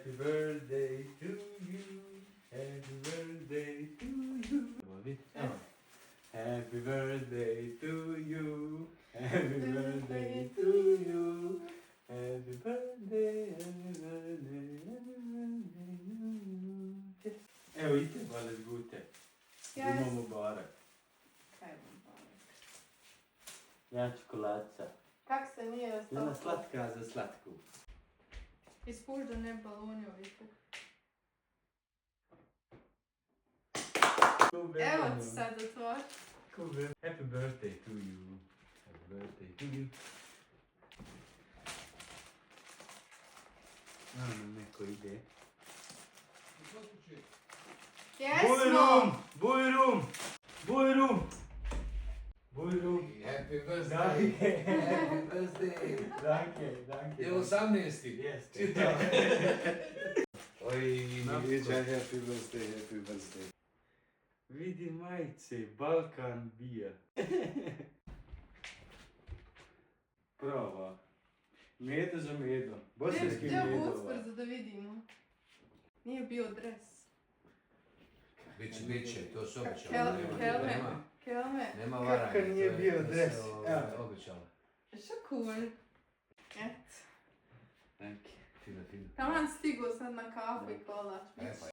Happy birthday to you. Happy birthday to you. Evo. Happy birthday to you. Happy birthday to you. Happy birthday, happy birthday, happy birthday to you. Evo i te, Bale, zgute. Guma Mubarak. Kaj je Mubarak? Ja čokoladca. Kak se nije ostalo? Jedna slatka za slatku. Ispuš da ne baloni oviku. Evo ti sad otvor. Happy birthday to you. Happy birthday to you. Neko ide. Jesmo! Bujrum! Bujrum! Bujrum! Happy birthday! Happy birthday! Danke. Je 18. Jest. Čitao. Oj, Milića, happy birthday. Vidi majice, Balkan bija. Prava. Medo za medo. Bosanski Gdje medo. usporzo da vidimo? Nije bio dres. Biće, to su običali. Kelme. Nema varanja. Kako nije to je- bio to dres? se, Evo. Običalo. Što cool. Eto. Danke. Fino. Taman stigo sad na kafu i kolač. E, pa